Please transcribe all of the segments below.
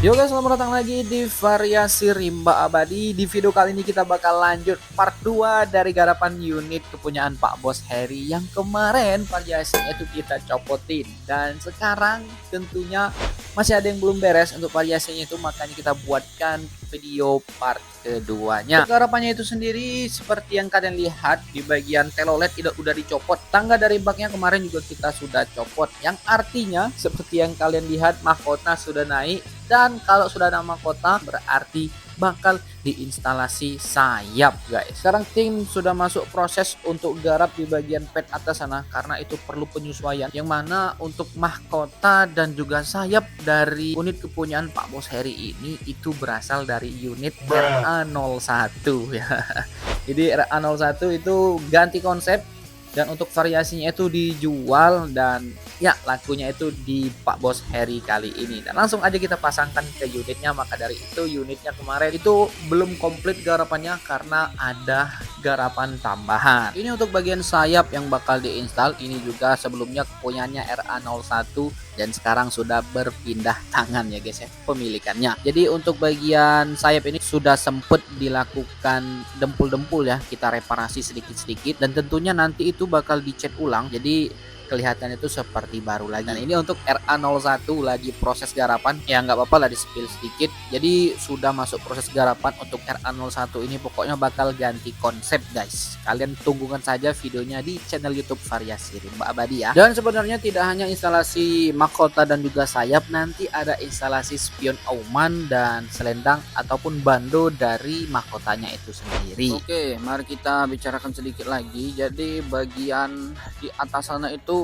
Yo guys, selamat datang lagi di Variasi Rimba Abadi. Di video kali ini kita bakal lanjut part 2 dari garapan unit kepunyaan Pak Bos Heri yang kemarin variasinya itu kita copotin. Dan sekarang tentunya masih ada yang belum beres untuk variasinya itu, makanya kita buatkan video part keduanya. Garapannya itu sendiri seperti yang kalian lihat di bagian telolet udah dicopot. Tangga dari baknya kemarin juga kita sudah copot, yang artinya seperti yang kalian lihat mahkota sudah naik. Dan kalau sudah ada mahkota berarti bakal diinstalasi sayap guys. Sekarang tim sudah masuk proses untuk garap di bagian pad atas sana, karena itu perlu penyesuaian, yang mana untuk mahkota dan juga sayap dari unit kepunyaan Pak Bos Heri ini itu berasal dari unit RA01 ya. Jadi RA01 itu ganti konsep, dan untuk variasinya itu dijual dan ya lakunya itu di Pak Bos Heri kali ini. Dan langsung aja kita pasangkan ke unitnya. Maka dari itu unitnya kemarin itu belum komplit garapannya karena ada garapan tambahan. Ini untuk bagian sayap yang bakal diinstal. Ini juga sebelumnya kepunyaannya RA01 dan sekarang sudah berpindah tangan ya guys ya, pemilikannya. Jadi untuk bagian sayap ini sudah sempet dilakukan dempul-dempul ya, kita reparasi sedikit-sedikit, dan tentunya nanti itu bakal dicat ulang jadi kelihatan itu seperti baru lagi. Dan ini untuk RA01 lagi proses garapan, ya nggak apa-apa lah di spill sedikit. Jadi sudah masuk proses garapan untuk RA01 ini, pokoknya bakal ganti konsep guys. Kalian tunggukan saja videonya di channel YouTube Variasi Rimba Abadi ya. Dan sebenarnya tidak hanya instalasi mahkota dan juga sayap, nanti ada instalasi spion auman dan selendang ataupun bando dari mahkotanya itu sendiri. Oke, mari kita bicarakan sedikit lagi. Jadi bagian di atas sana itu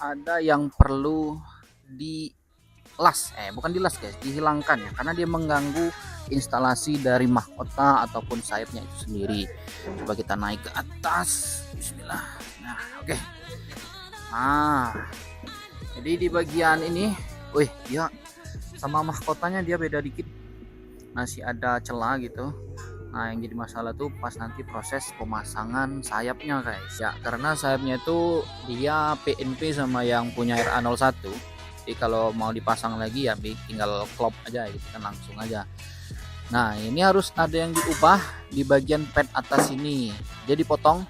ada yang perlu bukan dilas guys, dihilangkan ya, karena dia mengganggu instalasi dari mahkota ataupun sayapnya itu sendiri. Coba kita naik ke atas, bismillah. Nah oke. Jadi di bagian ini dia sama mahkotanya dia beda dikit, masih ada celah gitu. Nah yang jadi masalah tuh pas nanti proses pemasangan sayapnya guys ya, karena sayapnya itu dia PNP sama yang punya RA01. Jadi kalau mau dipasang lagi ya tinggal klop aja gitu kan, langsung aja. Nah ini harus ada yang diubah di bagian pad atas ini, jadi potong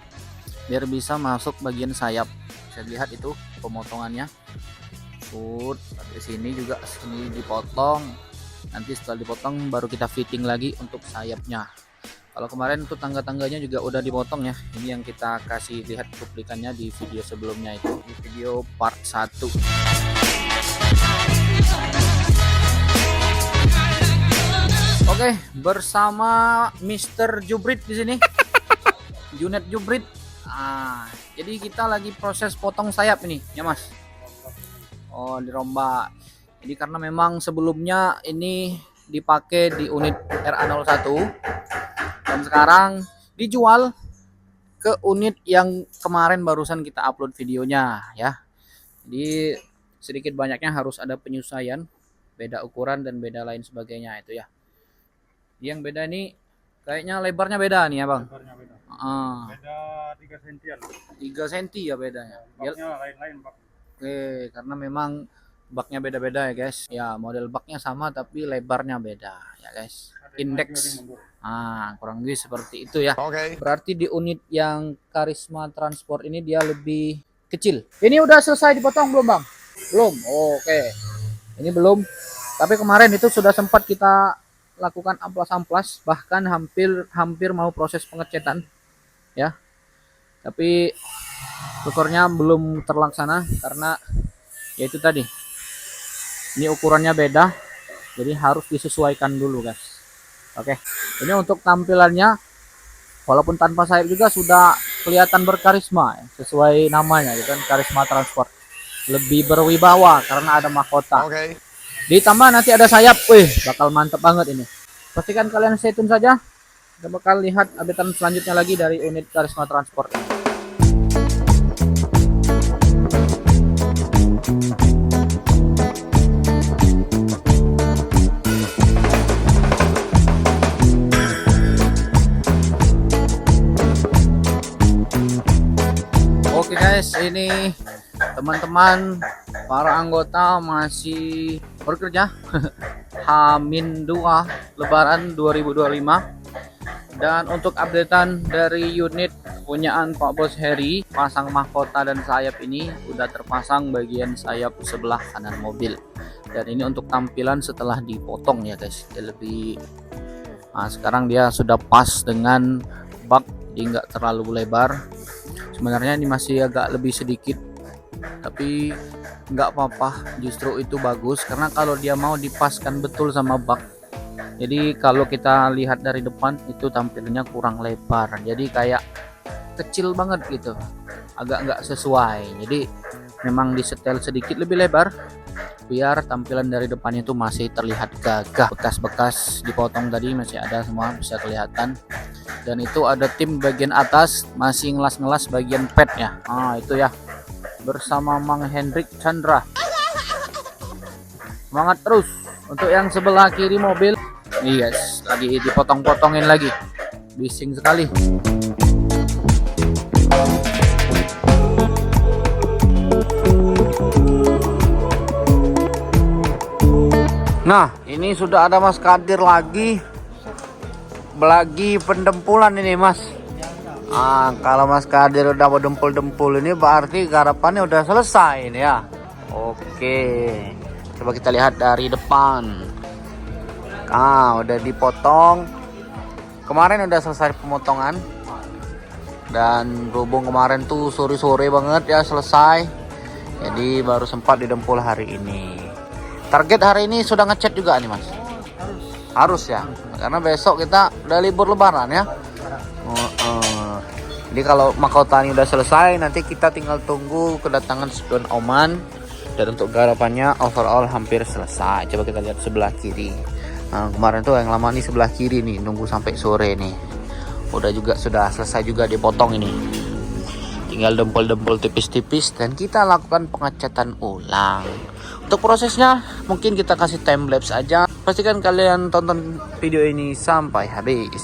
biar bisa masuk bagian sayap. Bisa lihat itu pemotongannya, dari sini juga sini dipotong. Nanti setelah dipotong baru kita fitting lagi untuk sayapnya. Kalau kemarin tuh tangga-tangganya juga udah dipotong ya. Ini yang kita kasih lihat cuplikannya di video sebelumnya, itu di video part 1. Oke, bersama Mr. Jubrit di sini. Unit Jubrit. Jadi kita lagi proses potong sayap ini ya Mas. Oh, dirombak. Jadi karena memang sebelumnya ini dipakai di unit RA01 dan sekarang dijual ke unit yang kemarin barusan kita upload videonya ya. Jadi sedikit banyaknya harus ada penyesuaian, beda ukuran dan beda lain sebagainya itu ya. Yang beda nih kayaknya lebarnya beda nih ya Bang. Lebarnya beda. Beda 3 sentian. 3 cm ya bedanya. Baknya lain-lain bak. Oke, karena memang baknya beda-beda ya guys. Ya model baknya sama tapi lebarnya beda ya guys. Indeks kurang lebih seperti itu ya. Berarti di unit yang Karisma Transport ini dia lebih kecil. Ini udah selesai dipotong belum Bang? Belum. Oke. Ini belum. Tapi kemarin itu sudah sempat kita lakukan amplas-amplas, bahkan hampir mau proses pengecetan ya. Tapi syukurnya belum terlaksana karena yaitu tadi. Ini ukurannya beda. Jadi harus disesuaikan dulu guys. Oke, ini untuk tampilannya walaupun tanpa sayap juga sudah kelihatan berkarisma ya, sesuai namanya gitu kan, Karisma Transport. Lebih berwibawa karena ada mahkota. Ditambah nanti ada sayap, bakal mantep banget ini. Pastikan kalian stay tune saja. Kita bakal lihat updatean selanjutnya lagi dari unit Karisma Transport ini. Oke guys, ini teman-teman para anggota masih kerja H-2 Lebaran 2025. Dan untuk updatean dari unit punyaan Pak Bos Heri, pasang mahkota dan sayap ini udah terpasang bagian sayap sebelah kanan mobil. Dan ini untuk tampilan setelah dipotong ya guys. Dia lebih sekarang dia sudah pas dengan bak, jadi nggak terlalu lebar. Sebenarnya ini masih agak lebih sedikit, tapi nggak apa-apa, justru itu bagus karena kalau dia mau dipaskan betul sama bak. Jadi kalau kita lihat dari depan itu tampilannya kurang lebar, jadi kayak kecil banget gitu, agak nggak sesuai. Jadi memang disetel sedikit lebih lebar biar tampilan dari depannya itu masih terlihat gagah. Bekas-bekas dipotong tadi masih ada semua, bisa kelihatan. Dan itu ada tim bagian atas masih ngelas-ngelas bagian padnya. Itu ya, bersama Mang Hendrik Chandra. Semangat terus. Untuk yang sebelah kiri mobil, nih guys, lagi dipotong-potongin lagi, bising sekali. Nah, ini sudah ada Mas Kadir lagi pendempulan ini Mas. Kalau Mas Kadir udah dempul ini berarti garapannya udah selesai ini ya. Oke, coba kita lihat dari depan. Udah dipotong. Kemarin udah selesai pemotongan. Dan berhubung kemarin tuh sore-sore banget ya selesai. Jadi baru sempat didempul hari ini. Target hari ini sudah ngecat juga nih Mas. Harus ya. Karena besok kita udah libur lebaran ya. Jadi kalau mahkota ini udah selesai, nanti kita tinggal tunggu kedatangan spion Oman. Dan untuk garapannya overall hampir selesai. Coba kita lihat sebelah kiri. Kemarin tuh yang lama nih sebelah kiri nih, nunggu sampai sore nih. Sudah selesai juga dipotong ini. Tinggal dempul-dempul tipis-tipis dan kita lakukan pengecatan ulang. Untuk prosesnya mungkin kita kasih time lapse aja. Pastikan kalian tonton video ini sampai habis.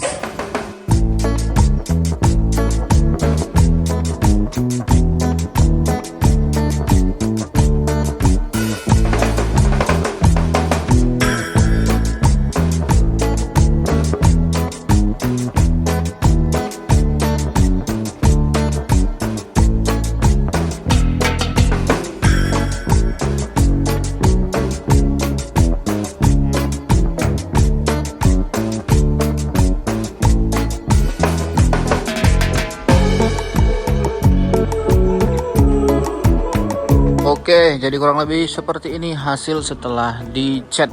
Oke, jadi kurang lebih seperti ini hasil setelah dicat.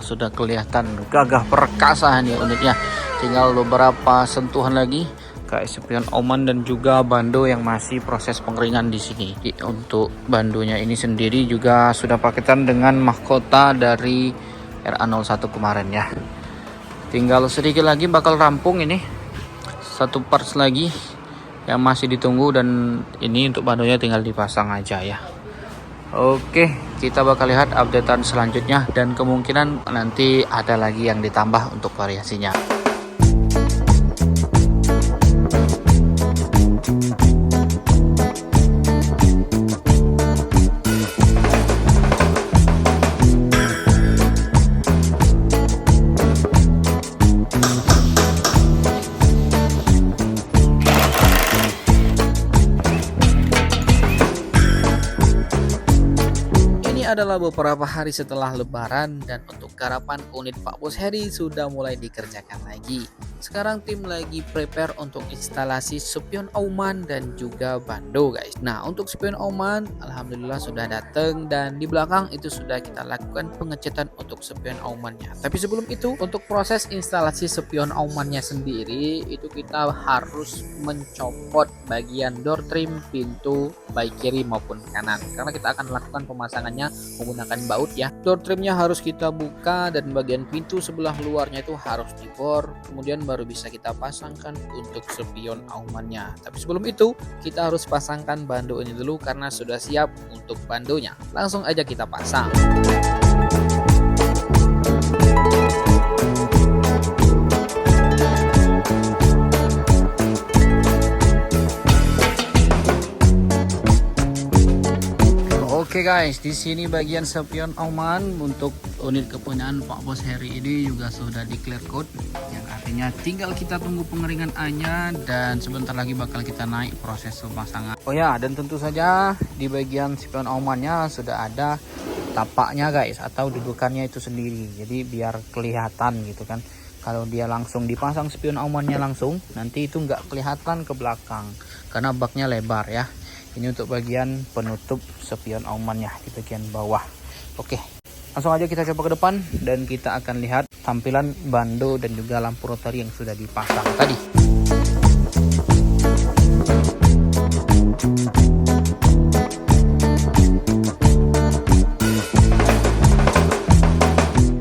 Sudah kelihatan gagah perkasa nih unitnya. Tinggal beberapa sentuhan lagi kayak spion Oman dan juga bando yang masih proses pengeringan di sini. Untuk bandonya ini sendiri juga sudah paketan dengan mahkota dari RA01 kemarin ya. Tinggal sedikit lagi bakal rampung ini. Satu parts lagi yang masih ditunggu dan ini untuk bandonya tinggal dipasang aja ya. Oke, kita bakal lihat updatean selanjutnya dan kemungkinan nanti ada lagi yang ditambah untuk variasinya. Adalah beberapa hari setelah lebaran dan untuk garapan unit Pak Bos Heri sudah mulai dikerjakan lagi. Sekarang tim lagi prepare untuk instalasi spion Oman dan juga bando guys. Nah, untuk spion Oman alhamdulillah sudah datang dan di belakang itu sudah kita lakukan pengecatan untuk spion Omannya. Tapi sebelum itu untuk proses instalasi spion Omannya sendiri itu kita harus mencopot bagian door trim pintu baik kiri maupun kanan karena kita akan lakukan pemasangannya menggunakan baut ya. Door trimnya harus kita buka dan bagian pintu sebelah luarnya itu harus dibor, kemudian baru bisa kita pasangkan untuk spion Omannya. Tapi sebelum itu kita harus pasangkan bando ini dulu karena sudah siap untuk bandonya. Langsung aja kita pasang. Oke guys, di sini bagian spion Auman untuk unit kepunyaan Pak Bos Heri ini juga sudah di clear code, yang artinya tinggal kita tunggu pengeringan A-nya dan sebentar lagi bakal kita naik proses pemasangan. Oh ya, dan tentu saja di bagian spion Aumannya sudah ada tapaknya guys, atau dudukannya itu sendiri. Jadi biar kelihatan gitu kan. Kalau dia langsung dipasang spion Aumannya langsung, nanti itu nggak kelihatan ke belakang karena baknya lebar ya. Ini untuk bagian penutup spion Aumannya di bagian bawah. Oke, langsung aja kita coba ke depan dan kita akan lihat tampilan bando dan juga lampu rotari yang sudah dipasang tadi.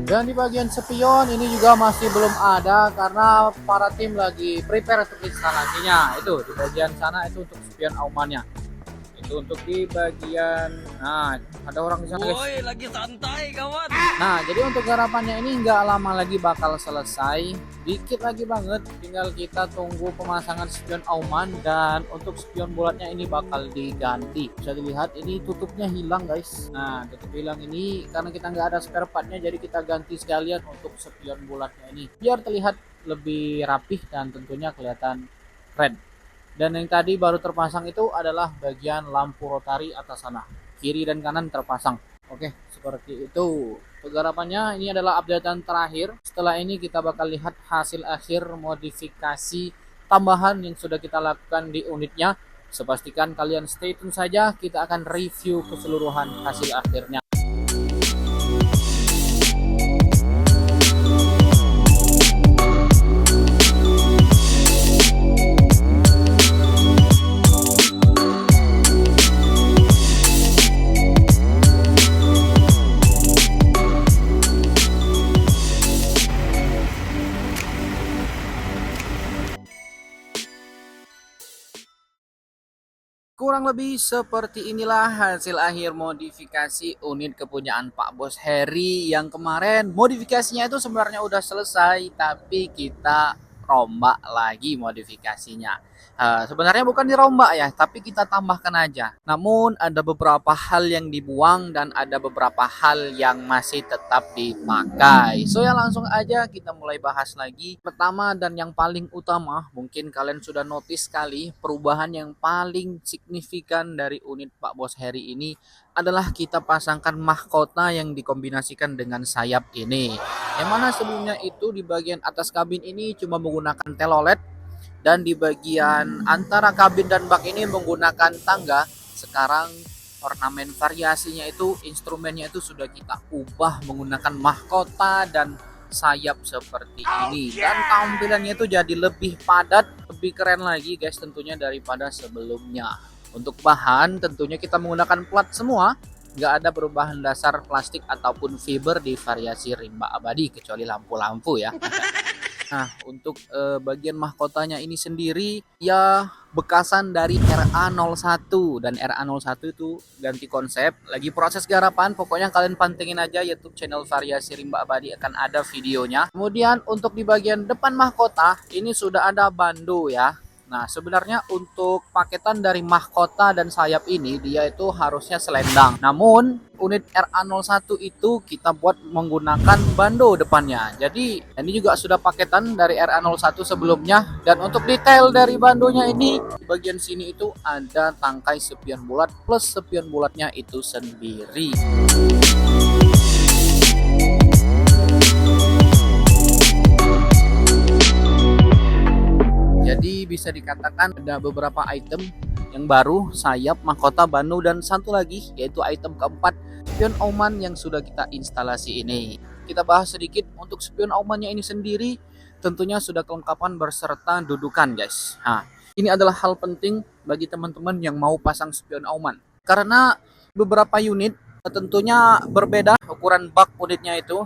Dan di bagian spion ini juga masih belum ada karena para tim lagi prepare untuk instalasinya. Itu di bagian sana itu untuk spion Aumannya. Itu untuk di bagian, nah ada orang di sana guys. Woi, lagi santai kawan. Nah, jadi untuk garapannya ini nggak lama lagi bakal selesai, dikit lagi banget, tinggal kita tunggu pemasangan spion Auman dan untuk spion bulatnya ini bakal diganti. Bisa dilihat ini tutupnya hilang guys. Nah, tutup hilang ini karena kita nggak ada spare partnya, jadi kita ganti sekalian untuk spion bulatnya ini biar terlihat lebih rapih dan tentunya kelihatan keren. Dan yang tadi baru terpasang itu adalah bagian lampu rotari atas sana, kiri dan kanan terpasang. Oke, seperti itu penggarapannya. Ini adalah updatean terakhir. Setelah ini kita bakal lihat hasil akhir modifikasi tambahan yang sudah kita lakukan di unitnya. So, pastikan kalian stay tune saja, kita akan review keseluruhan hasil akhirnya. Kurang lebih seperti inilah hasil akhir modifikasi unit kepunyaan Pak Bos Heri yang kemarin. Modifikasinya itu sebenarnya udah selesai, tapi kita rombak lagi modifikasinya. Sebenarnya bukan dirombak ya, tapi kita tambahkan aja. Namun ada beberapa hal yang dibuang dan ada beberapa hal yang masih tetap dipakai. So ya langsung aja kita mulai bahas lagi. Pertama dan yang paling utama, mungkin kalian sudah notice sekali, perubahan yang paling signifikan dari unit Pak Bos Heri ini adalah kita pasangkan mahkota yang dikombinasikan dengan sayap ini. Yang mana sebelumnya itu di bagian atas kabin ini cuma menggunakan telolet, dan di bagian antara kabin dan bak ini menggunakan tangga. Sekarang ornamen variasinya itu, instrumennya itu sudah kita ubah menggunakan mahkota dan sayap seperti ini. Dan tampilannya itu jadi lebih padat, lebih keren lagi guys tentunya daripada sebelumnya. Untuk bahan tentunya kita menggunakan plat semua, nggak ada perubahan dasar plastik ataupun fiber di variasi rimba abadi kecuali lampu-lampu ya. Nah, untuk bagian mahkotanya ini sendiri ya bekasan dari RA01, dan RA01 itu ganti konsep, lagi proses garapan. Pokoknya kalian pantengin aja YouTube channel Variasi Rimba Abadi, akan ada videonya. Kemudian untuk di bagian depan mahkota ini sudah ada bando ya. Nah, sebenarnya untuk paketan dari mahkota dan sayap ini dia itu harusnya selendang. Namun unit RA01 itu kita buat menggunakan bando depannya. Jadi ini juga sudah paketan dari RA01 sebelumnya. Dan untuk detail dari bandonya ini, di bagian sini itu ada tangkai spion bulat plus spion bulatnya itu sendiri. Jadi bisa dikatakan ada beberapa item yang baru, sayap, mahkota, bando, dan satu lagi yaitu item keempat, spion Auman yang sudah kita instalasi ini. Kita bahas sedikit untuk spion Aumannya ini sendiri, tentunya sudah kelengkapan berserta dudukan guys. Nah, ini adalah hal penting bagi teman-teman yang mau pasang spion Auman. Karena beberapa unit tentunya berbeda ukuran bak unitnya itu.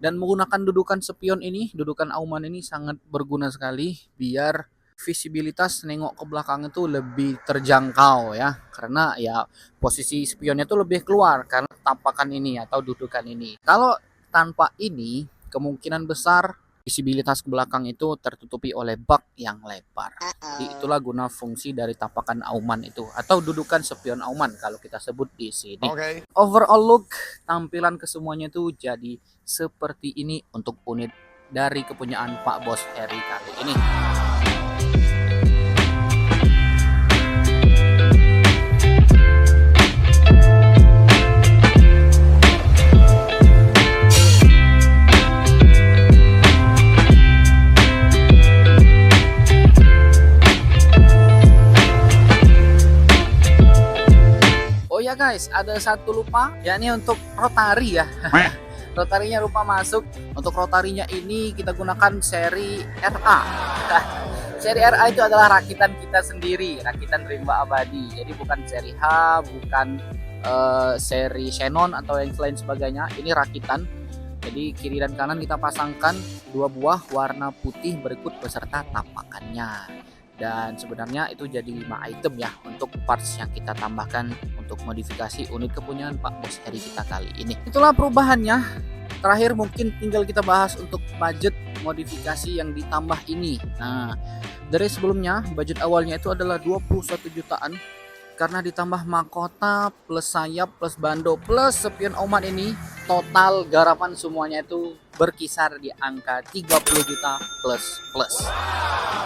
Dan menggunakan dudukan spion ini, dudukan Auman ini sangat berguna sekali biar visibilitas nengok ke belakang itu lebih terjangkau ya, karena ya posisi spionnya itu lebih keluar karena tampakan ini atau dudukan ini. Kalau tanpa ini kemungkinan besar visibilitas ke belakang itu tertutupi oleh bak yang lebar. Jadi itulah guna fungsi dari tapakan auman itu atau dudukan spion auman kalau kita sebut di sini. Overall look tampilan kesemuanya itu jadi seperti ini untuk unit dari kepunyaan Pak Bos Heri kali ini. Oh ya guys, ada satu lupa, yakni untuk rotari ya. Rotarinya lupa masuk. Untuk rotarinya ini kita gunakan seri RA. Seri RA itu adalah rakitan kita sendiri, rakitan rimba abadi. Jadi bukan seri H, bukan seri Xenon atau yang lain sebagainya. Ini rakitan. Jadi kiri dan kanan kita pasangkan 2 buah warna putih berikut beserta tapakannya. Dan sebenarnya itu jadi 5 item ya untuk parts yang kita tambahkan untuk modifikasi unit kepunyaan Pak Bos Heri kita kali ini. Itulah perubahannya. Terakhir mungkin tinggal kita bahas untuk budget modifikasi yang ditambah ini. Nah, dari sebelumnya budget awalnya itu adalah 21 jutaan. Karena ditambah mahkota plus sayap plus bando plus spion auman ini, total garapan semuanya itu berkisar di angka 30 juta plus.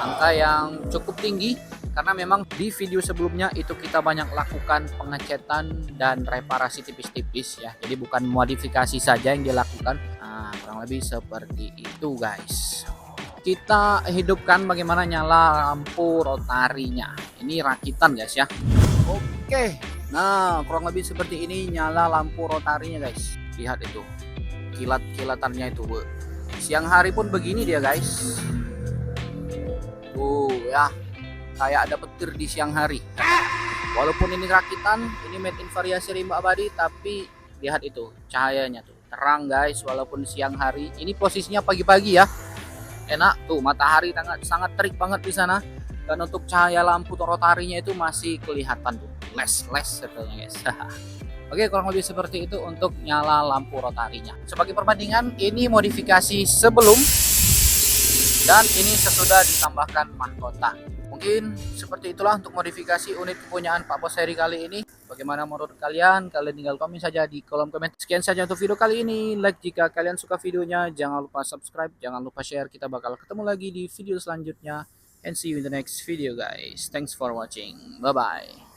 Angka yang cukup tinggi karena memang di video sebelumnya itu kita banyak lakukan pengecetan dan reparasi tipis-tipis ya. Jadi bukan modifikasi saja yang dilakukan. Nah, kurang lebih seperti itu guys. Kita hidupkan bagaimana nyala lampu rotarinya. Ini rakitan guys ya. Oke, nah kurang lebih seperti ini nyala lampu rotarinya guys. Lihat itu, kilat-kilatannya itu. Siang hari pun begini dia guys. Ya, kayak ada petir di siang hari. Walaupun ini rakitan, ini made in variasi rimba abadi, tapi lihat itu cahayanya tuh terang guys. Walaupun siang hari, ini posisinya pagi-pagi ya. Enak tuh, matahari sangat terik banget di sana. Dan untuk cahaya lampu rotarinya itu masih kelihatan tuh les katanya guys. Oke, kurang lebih seperti itu untuk nyala lampu rotarinya. Sebagai perbandingan, ini modifikasi sebelum dan ini sesudah ditambahkan mahkota. Mungkin seperti itulah untuk modifikasi unit kepunyaan Pak Bos Heri kali ini. Bagaimana menurut kalian? Kalian tinggal komen saja di kolom komen. Sekian saja untuk video kali ini. Like jika kalian suka videonya. Jangan lupa subscribe, jangan lupa share. Kita bakal ketemu lagi di video selanjutnya. And see you in the next video guys. Thanks for watching. Bye bye.